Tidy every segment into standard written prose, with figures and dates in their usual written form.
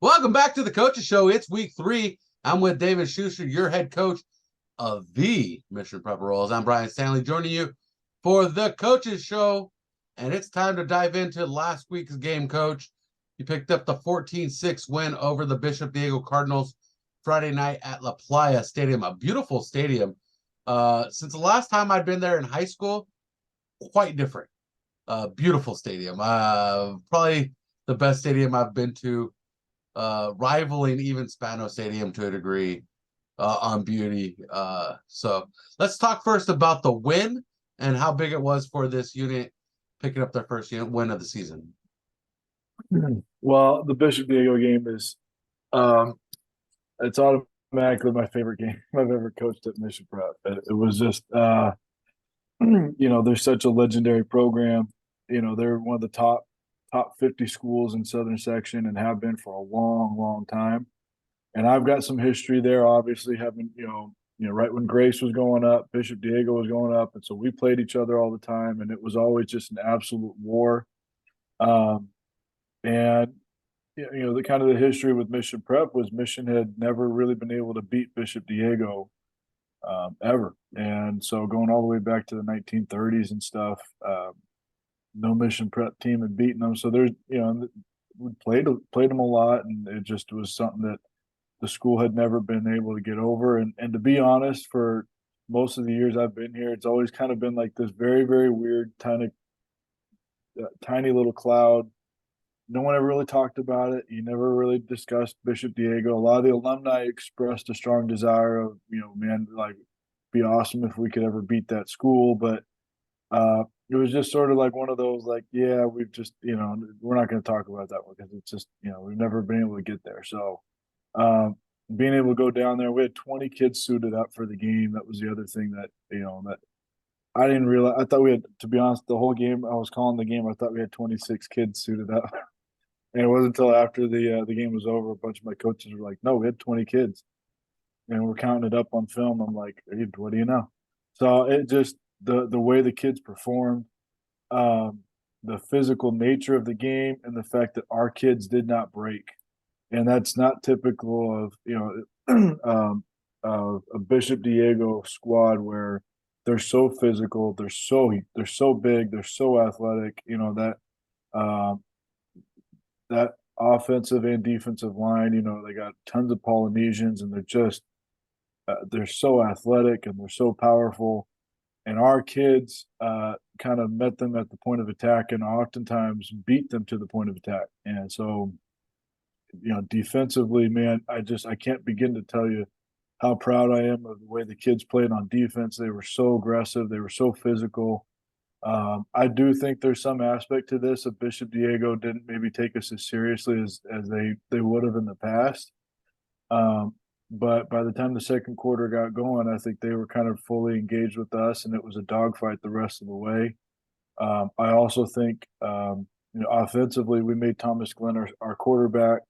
Welcome back to the Coaches Show. It's week 3. I'm with David Schuster, your head coach of the Mission Prep Royals. I'm Brian Stanley, joining you for the Coaches Show. And it's time to dive into last week's game, Coach. You picked up the 14-6 win over the Bishop Diego Cardinals Friday night at La Playa Stadium, a beautiful stadium. Since the last time I'd been there in high school, quite different. Beautiful stadium. Probably the best stadium I've been to, rivaling even Spanos Stadium to a degree on beauty. So let's talk first about the win and how big it was for this unit picking up their first win of the season. Well, the Bishop Diego game is it's automatically my favorite game I've ever coached at Mission Prep. It was just they're such a legendary program. They're one of the top 50 schools in Southern Section and have been for a long, long time. And I've got some history there, obviously, having right when Grace was going up, Bishop Diego was going up, and so we played each other all the time, and it was always just an absolute war. And the kind of the history with Mission Prep was Mission had never really been able to beat Bishop Diego ever, and so going all the way back to the 1930s and stuff, no Mission Prep team had beaten them. So there's we played them a lot, and it just was something that the school had never been able to get over. And to be honest, for most of the years I've been here, it's always kind of been like this very, very weird, tiny little cloud. No one ever really talked about it. You never really discussed Bishop Diego. A lot of the alumni expressed a strong desire of, man, like, be awesome if we could ever beat that school. But it was just sort of like one of those, like, yeah, we've just, we're not going to talk about that one because it's just, we've never been able to get there. So being able to go down there, we had 20 kids suited up for the game. That was the other thing that, that I didn't realize. I thought we had, to be honest, the whole game I was calling the game, I thought we had 26 kids suited up. And it wasn't until after the game was over, a bunch of my coaches were like, "No, we had 20 kids, and we're counting it up on film." I'm like, hey, "What do you know?" So it just the way the kids performed, the physical nature of the game, and the fact that our kids did not break, and that's not typical of of a Bishop Diego squad where they're so physical, they're so big, they're so athletic. Um, that offensive and defensive line, they got tons of Polynesians, and they're so athletic and they're so powerful. And our kids kind of met them at the point of attack and oftentimes beat them to the point of attack. And so, defensively, man, I can't begin to tell you how proud I am of the way the kids played on defense. They were so aggressive, they were so physical. I do think there's some aspect to this of Bishop Diego didn't maybe take us as seriously as they would have in the past. But by the time the second quarter got going, I think they were kind of fully engaged with us, and it was a dogfight the rest of the way. I also think, offensively, we made Thomas Glenn our quarterback.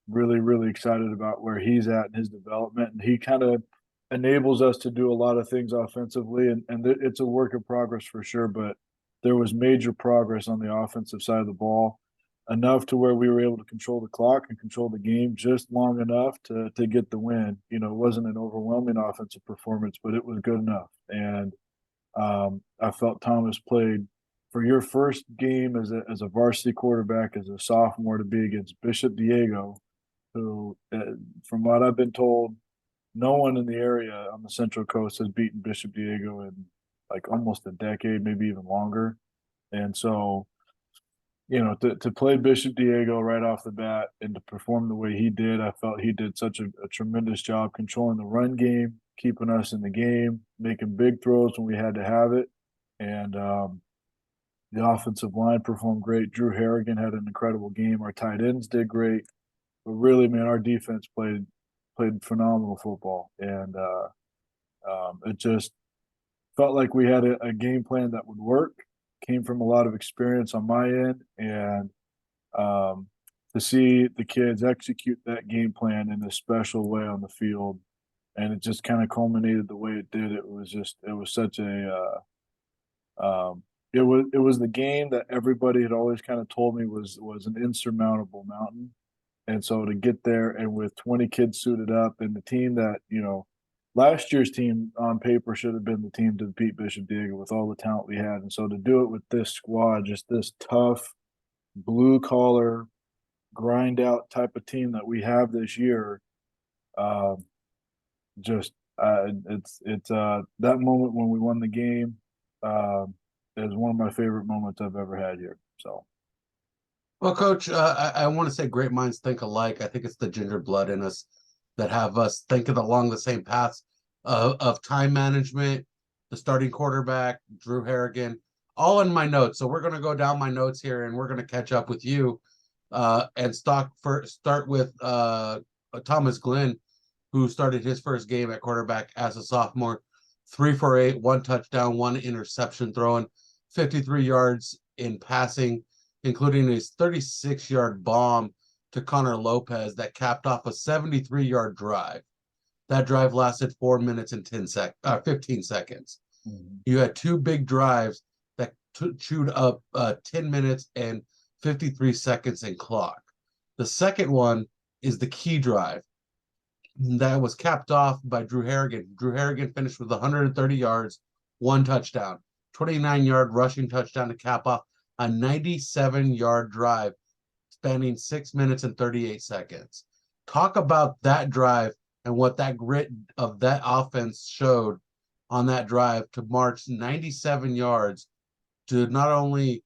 Really, really excited about where he's at in his development, and he kind of enables us to do a lot of things offensively, and it's a work in progress for sure, but there was major progress on the offensive side of the ball, enough to where we were able to control the clock and control the game just long enough to get the win. It wasn't an overwhelming offensive performance, but it was good enough. And I felt Thomas played, for your first game as a varsity quarterback, as a sophomore, to be against Bishop Diego, who, from what I've been told, no one in the area on the Central Coast has beaten Bishop Diego in like almost a decade, maybe even longer. And so, to play Bishop Diego right off the bat and to perform the way he did, I felt he did such a tremendous job controlling the run game, keeping us in the game, making big throws when we had to have it. And the offensive line performed great. Drew Harrigan had an incredible game. Our tight ends did great. But really, man, our defense played phenomenal football, and it just felt like we had a game plan that would work. Came from a lot of experience on my end, and to see the kids execute that game plan in a special way on the field, and it just kind of culminated the way it did. It was such a it was the game that everybody had always kind of told me was an insurmountable mountain. And so to get there and with 20 kids suited up and the team that, last year's team on paper should have been the team to beat Bishop Diego with all the talent we had. And so to do it with this squad, just this tough, blue collar, grind out type of team that we have this year, just it's that moment when we won the game is one of my favorite moments I've ever had here. So. Well, Coach, I want to say great minds think alike. I think it's the ginger blood in us that have us thinking along the same paths of time management, the starting quarterback, Drew Harrigan, all in my notes. So we're going to go down my notes here and we're going to catch up with you and start with Thomas Glenn, who started his first game at quarterback as a sophomore, 3 for 8, 1 touchdown, 1 interception, throwing 53 yards in passing, including a 36-yard bomb to Connor Lopez that capped off a 73-yard drive. That drive lasted 4 minutes and 15 seconds. Mm-hmm. You had 2 big drives that chewed up 10 minutes and 53 seconds in clock. The second one is the key drive that was capped off by Drew Harrigan. Drew Harrigan finished with 130 yards, 1 touchdown, 29-yard rushing touchdown to cap off a 97-yard drive spanning 6 minutes and 38 seconds. Talk about that drive and what that grit of that offense showed on that drive to march 97 yards to not only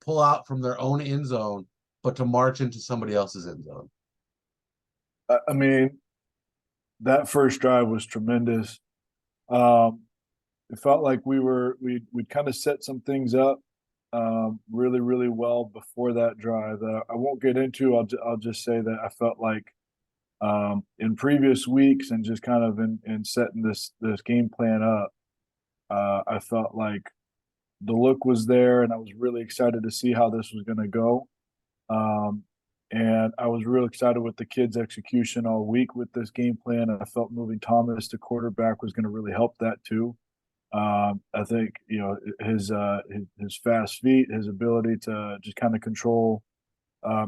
pull out from their own end zone, but to march into somebody else's end zone. I mean, that first drive was tremendous. It felt like we'd kind of set some things up really, really well before that drive. I won't get into. I'll just say that I felt like in previous weeks and just kind of in setting this game plan up, I felt like the look was there, and I was really excited to see how this was going to go. And I was real excited with the kids' execution all week with this game plan. And I felt moving Thomas to quarterback was going to really help that too. I think his fast feet, his ability to just kind of control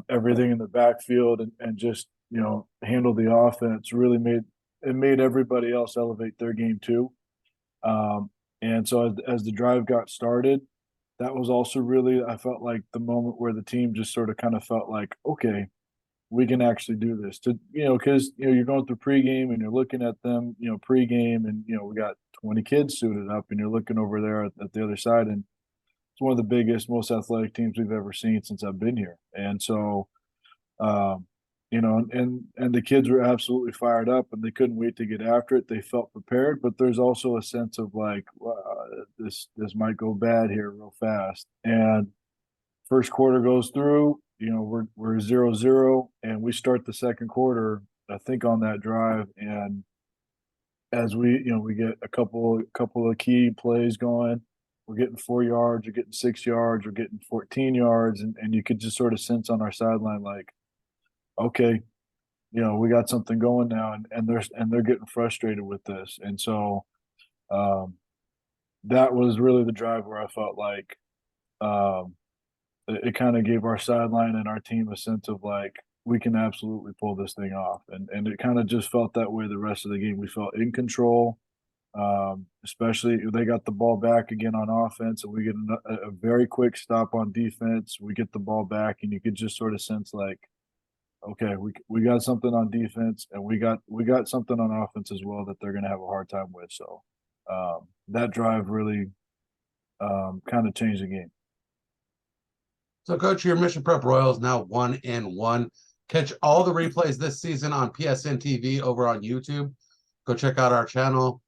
everything in the backfield and just handle the offense really made everybody else elevate their game too. And so as the drive got started, that was also really, I felt like the moment where the team just sort of kind of felt like, okay, we can actually do this. Because you're going through pregame and you're looking at them, pregame, and we got 20 kids suited up, and you're looking over there at the other side, and it's one of the biggest, most athletic teams we've ever seen since I've been here. And so, and the kids were absolutely fired up, and they couldn't wait to get after it. They felt prepared, but there's also a sense of like, this might go bad here real fast. And first quarter goes through, we're 0-0, and we start the second quarter, I think, on that drive. And as we get a couple of key plays going, we're getting 4 yards, we're getting 6 yards, we're getting 14 yards, and you could just sort of sense on our sideline like, okay, we got something going now, and they're getting frustrated with this. And so that was really the drive where I felt like it kind of gave our sideline and our team a sense of like, we can absolutely pull this thing off. And it kind of just felt that way the rest of the game. We felt in control, especially they got the ball back again on offense, and we get a very quick stop on defense. We get the ball back, and you could just sort of sense like, okay, we got something on defense, and we got something on offense as well that they're going to have a hard time with. So that drive really kind of changed the game. So, Coach, your Mission Prep Royals now 1-1. Catch all the replays this season on PSNtv over on YouTube. Go check out our channel.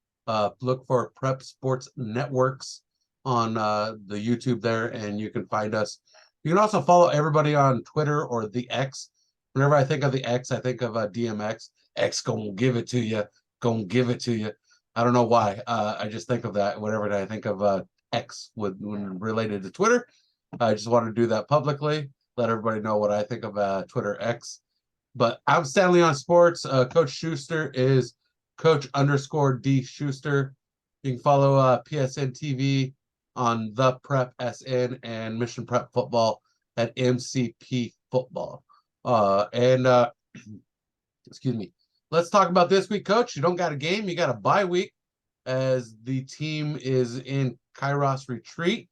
Look for Prep Sports Networks on the YouTube there, and you can find us. You can also follow everybody on Twitter or the X. Whenever I think of the X, I think of DMX. X gonna give it to you. Gonna give it to you. I don't know why. I just think of that whenever I think of X when related to Twitter. I just want to do that publicly, let everybody know what I think of Twitter X. But I'm Stanley on Sports. Coach Schuster is Coach_D Schuster. You can follow PSNtv on The Prep SN and Mission Prep Football at MCP Football. And Excuse me. Let's talk about this week, Coach. You don't got a game, you got a bye week, as the team is in Kairos Retreat.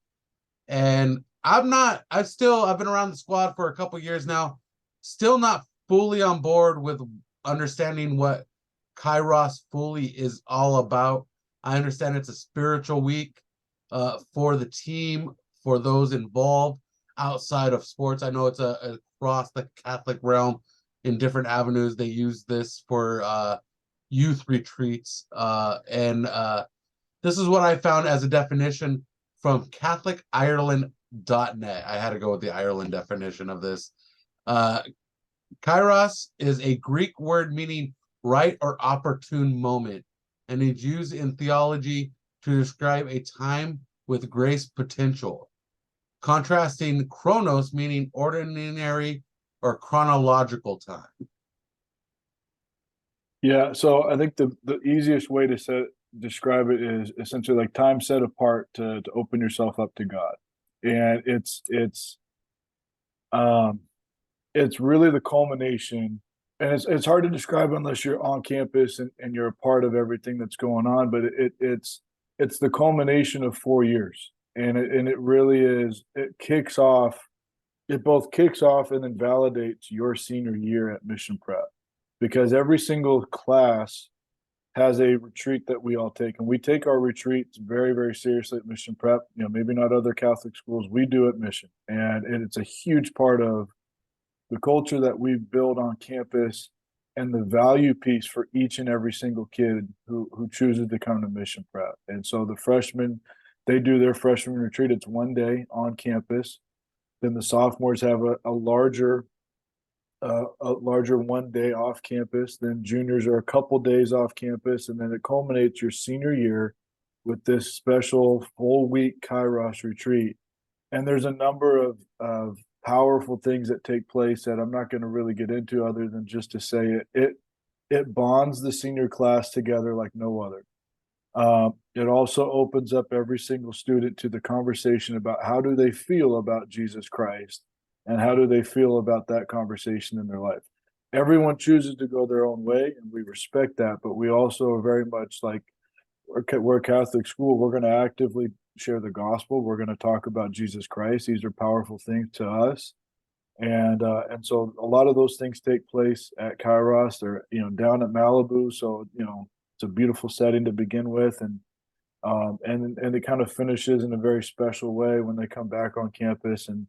And I've been around the squad for a couple years now, still not fully on board with understanding what Kairos fully is all about. I understand it's a spiritual week for the team, for those involved outside of sports. I know it's across the Catholic realm in different avenues. They use this for youth retreats. And this is what I found as a definition from CatholicIreland.net. I had to go with the Ireland definition of this. Kairos is a Greek word meaning right or opportune moment, and is used in theology to describe a time with grace potential, contrasting chronos meaning ordinary or chronological time. Yeah, so I think the easiest way to describe it is essentially like time set apart to open yourself up to God. And it's really the culmination, and it's hard to describe unless you're on campus and you're a part of everything that's going on, but it's the culmination of 4 years. And it really is, it both kicks off and then validates your senior year at Mission Prep, because every single class has a retreat that we all take, and we take our retreats very, very seriously at Mission Prep. You know, maybe not other Catholic schools, we do at Mission, and it's a huge part of the culture that we build on campus and the value piece for each and every single kid who chooses to come to Mission Prep. And so the freshmen, they do their freshman retreat. It's 1 day on campus. Then the sophomores have a larger 1 day off campus. Then juniors are a couple days off campus, and then it culminates your senior year with this special full week Kairos retreat. And there's a number of powerful things that take place that I'm not going to really get into, other than just to say it bonds the senior class together like no other. It also opens up every single student to the conversation about how do they feel about Jesus Christ, and how do they feel about that conversation in their life. Everyone chooses to go their own way, and we respect that, but we also are very much like, we're a Catholic school. We're going to actively share the gospel. We're going to talk about Jesus Christ. These are powerful things to us. And so a lot of those things take place at Kairos. They're, down at Malibu. So, it's a beautiful setting to begin with. And it kind of finishes in a very special way when they come back on campus. And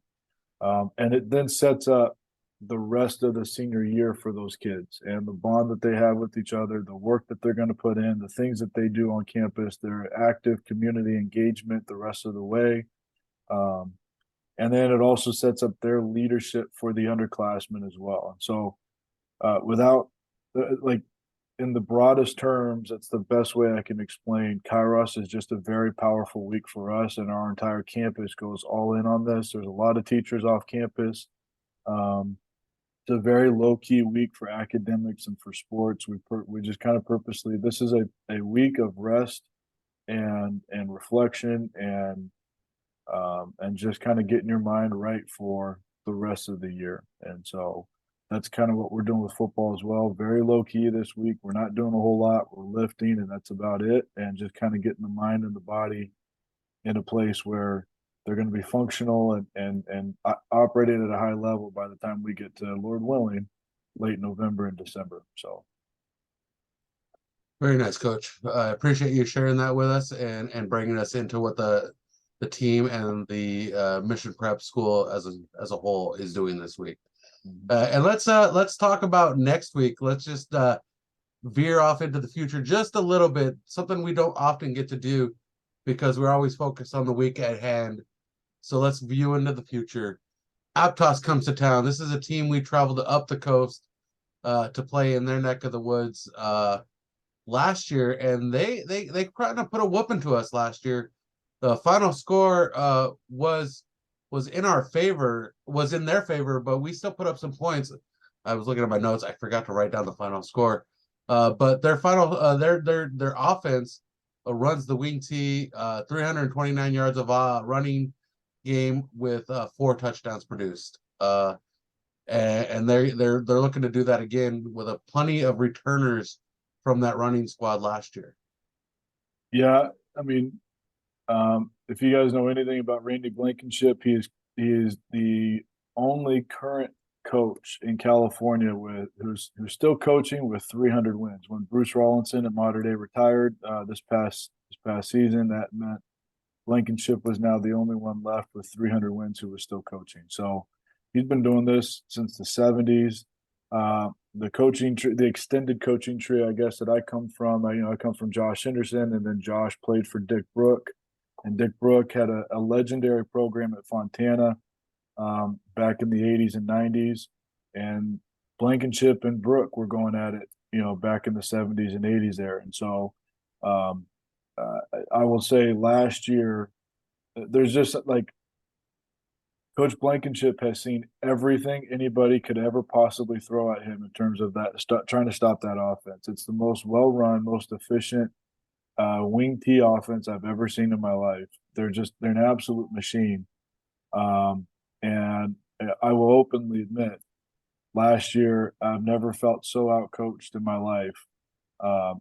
it then sets up the rest of the senior year for those kids, and the bond that they have with each other, the work that they're going to put in, the things that they do on campus, their active community engagement the rest of the way. And then it also sets up their leadership for the underclassmen as well. And so in the broadest terms, that's the best way I can explain. Kairos is just a very powerful week for us, and our entire campus goes all in on this. There's a lot of teachers off campus. It's a very low-key week for academics and for sports. We just kind of purposely, this is a week of rest and reflection and just kind of getting your mind right for the rest of the year. And so that's kind of what we're doing with football as well. Very low-key this week. We're not doing a whole lot. We're lifting, and that's about it, and just kind of getting the mind and the body in a place where they're going to be functional and operating at a high level by the time we get to, Lord willing, late November and December. So very nice, Coach. I appreciate you sharing that with us and bringing us into what the team and the Mission Prep School as a whole is doing this week. And let's talk about next week. Let's just veer off into the future just a little bit. Something we don't often get to do because we're always focused on the week at hand. So let's view into the future. Aptos comes to town. This is a team we traveled up the coast to play in their neck of the woods last year, and they kind of put a whooping to us last year. The final score was in our favor, was in their favor, but we still put up some points. I was looking at my notes. I forgot to write down the final score. But their their offense runs the wing tee, 329 yards of running game with 4 touchdowns produced. and they're looking to do that again with a plenty of returners from that running squad last year. Yeah, I mean, if you guys know anything about Randy Blankenship, he is the only current coach in California who's still coaching with 300 wins. When Bruce Rawlinson at Mater Dei retired this past season, that meant Blankenship was now the only one left with 300 wins who was still coaching. So he's been doing this since the 70s. The extended coaching tree, I guess, that I come from, I come from Josh Henderson, and then Josh played for Dick Brook. And Dick Brook had a legendary program at Fontana back in the 80s and 90s. And Blankenship and Brook were going at it, back in the 70s and 80s there. And so I will say last year, there's just like Coach Blankenship has seen everything anybody could ever possibly throw at him in terms of trying to stop that offense. It's the most well-run, most efficient wing T offense I've ever seen in my life. They're an absolute machine. And I will openly admit, last year I've never felt so outcoached in my life.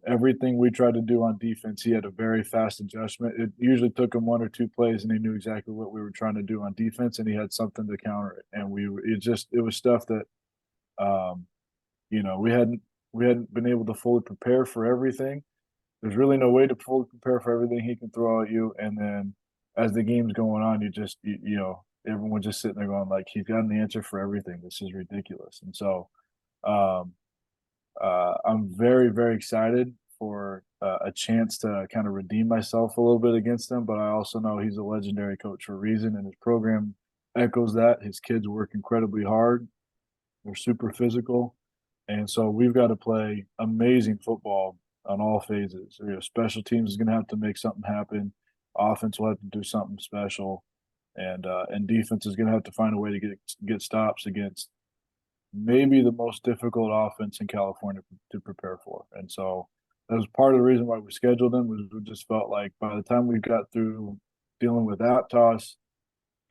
Everything we tried to do on defense, he had a very fast adjustment. It usually took him 1 or 2 plays, and he knew exactly what we were trying to do on defense, and he had something to counter it. And it was stuff that, we hadn't been able to fully prepare for everything. There's really no way to fully prepare for everything he can throw at you. And then as the game's going on, everyone's just sitting there going like, he's got an answer for everything. This is ridiculous. And so, I'm very, very excited for a chance to kind of redeem myself a little bit against him. But I also know he's a legendary coach for a reason, and his program echoes that. His kids work incredibly hard. They're super physical. And so we've got to play amazing football on all phases. Special teams is going to have to make something happen. Offense will have to do something special. And defense is going to have to find a way to get stops against maybe the most difficult offense in California to prepare for. And so that was part of the reason why we scheduled them. Was we just felt like by the time we got through dealing with Aptos,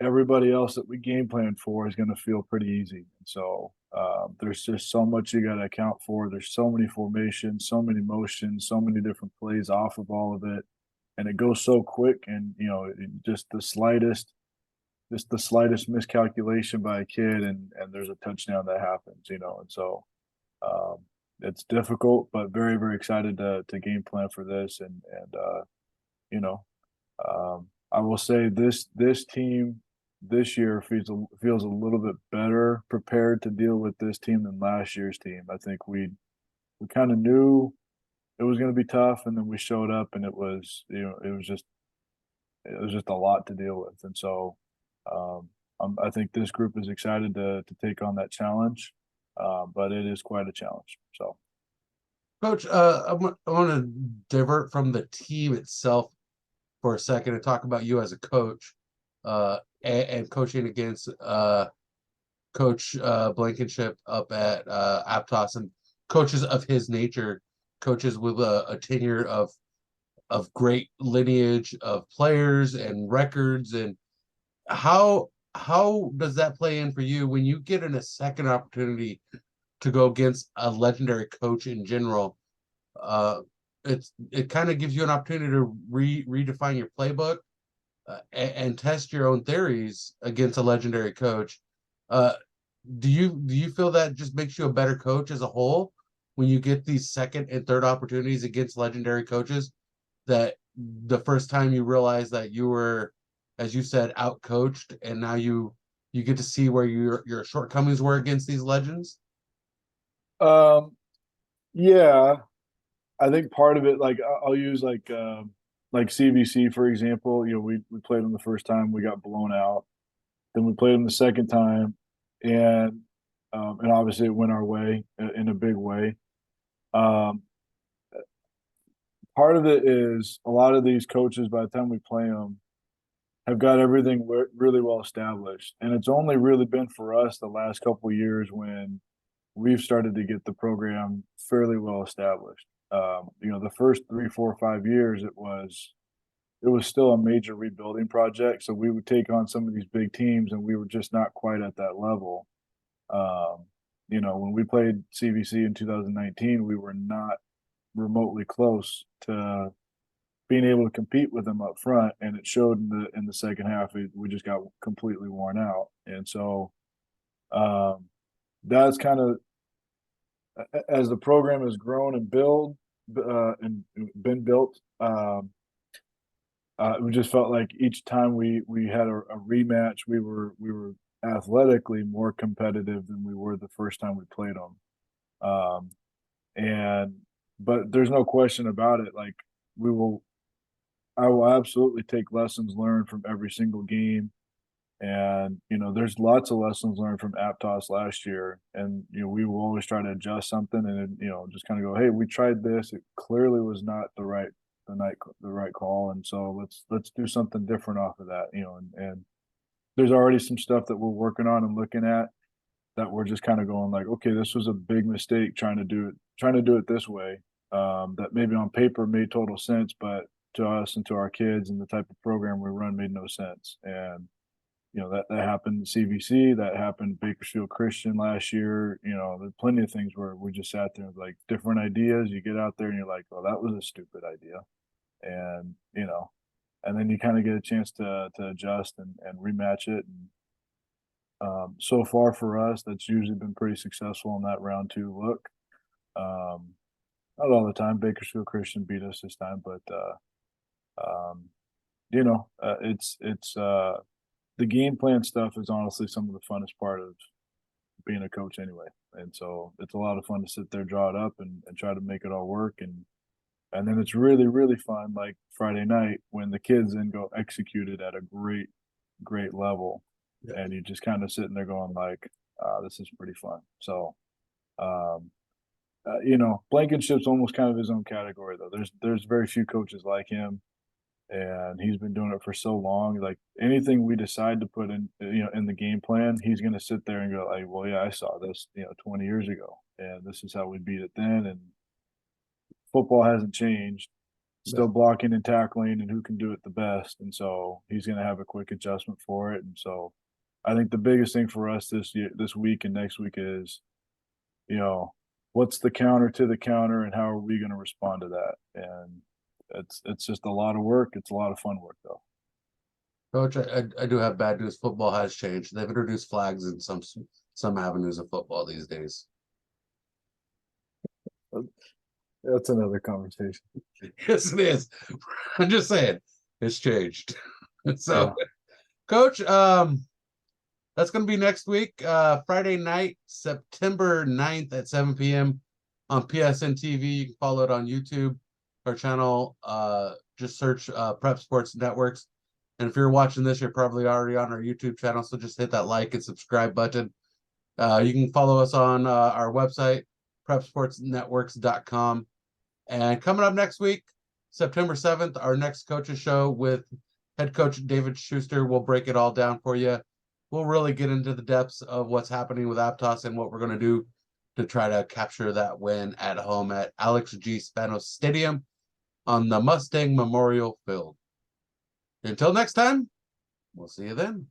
everybody else that we game planned for is going to feel pretty easy. And so there's just so much you got to account for. There's so many formations, so many motions, so many different plays off of all of it. And it goes so quick, and just the slightest miscalculation by a kid, and there's a touchdown that happens, and so it's difficult, but very, very excited to game plan for this. And I will say this team this year feels a little bit better prepared to deal with this team than last year's team. I think we kind of knew it was going to be tough, and then we showed up, and it was just a lot to deal with. And so I think this group is excited to take on that challenge, but it is quite a challenge. So, Coach, I want to divert from the team itself for a second and talk about you as a coach, and coaching against Coach Blankenship up at Aptos, and coaches of his nature, coaches with a tenure of great lineage of players and records. And how does that play in for you when you get a second opportunity to go against a legendary coach in general? It kind of gives you an opportunity to redefine your playbook, and test your own theories against a legendary coach. Do you feel that just makes you a better coach as a whole when you get these second and third opportunities against legendary coaches, that the first time you realize that you were, as you said, out coached, and now you get to see where your shortcomings were against these legends? Yeah, I think part of it, like I'll use like CVC for example. We played them the first time, we got blown out. Then we played them the second time, and obviously it went our way in a big way. Um, Part of it is a lot of these coaches, by the time we play them, have got everything really well established, and it's only really been for us the last couple of years when we've started to get the program fairly well established. The first 3, 4, 5 years, it was still a major rebuilding project. So we would take on some of these big teams, and we were just not quite at that level. when we played CVC in 2019, we were not remotely close to being able to compete with them up front, and it showed in the second half. We just got completely worn out, and so that's kind of, as the program has grown and been built. We just felt like each time we had a rematch, we were athletically more competitive than we were the first time we played them. But there's no question about it. Like I will absolutely take lessons learned from every single game. And, there's lots of lessons learned from Aptos last year. And, we will always try to adjust something and, just kind of go, hey, we tried this. It clearly was not the right call. And so let's do something different off of that, and there's already some stuff that we're working on and looking at that we're just kind of going like, okay, this was a big mistake trying to do it this way. That maybe on paper made total sense, but to us and to our kids and the type of program we run made no sense. And that happened at CVC, that happened at Bakersfield Christian last year. There's plenty of things where we just sat there with like different ideas. You get out there and you're like, well, that was a stupid idea. And, and then you kind of get a chance to adjust and rematch it. And so far for us, that's usually been pretty successful in that round 2 look. Not all the time. Bakersfield Christian beat us this time, but it's the game plan stuff is honestly some of the funnest part of being a coach anyway. And so it's a lot of fun to sit there, draw it up and try to make it all work. And then it's really, really fun, like Friday night, when the kids then go execute it at a great, great level. Yeah. And you just kind of sitting there going like, this is pretty fun. So, Blankenship's almost kind of his own category though. There's very few coaches like him. And he's been doing it for so long. Like anything we decide to put in, in the game plan, he's going to sit there and go like, well, yeah, I saw this, 20 years ago, and this is how we beat it then. And football hasn't changed, still blocking and tackling and who can do it the best. And so he's going to have a quick adjustment for it. And so I think the biggest thing for us this week and next week is, what's the counter to the counter and how are we going to respond to that? And it's just a lot of work. It's a lot of fun work though. Coach, I do have bad news. Football has changed. They've introduced flags in some avenues of football these days. That's another conversation. Yes, it is. I'm just saying it's changed. So, yeah. Coach, that's going to be next week, Friday night, September 9th at 7 p.m. on PSNtv. You can follow it on YouTube. Our channel, just search Prep Sports Networks. And if you're watching this, you're probably already on our YouTube channel, so just hit that like and subscribe button. You can follow us on our website, prepsportsnetworks.com. And coming up next week, September 7th, our next coaches show with head coach David Schuster. We'll break it all down for you. We'll really get into the depths of what's happening with Aptos and what we're going to do to try to capture that win at home at Alex G. Spanos Stadium on the Mustang Memorial Field. Until next time, we'll see you then.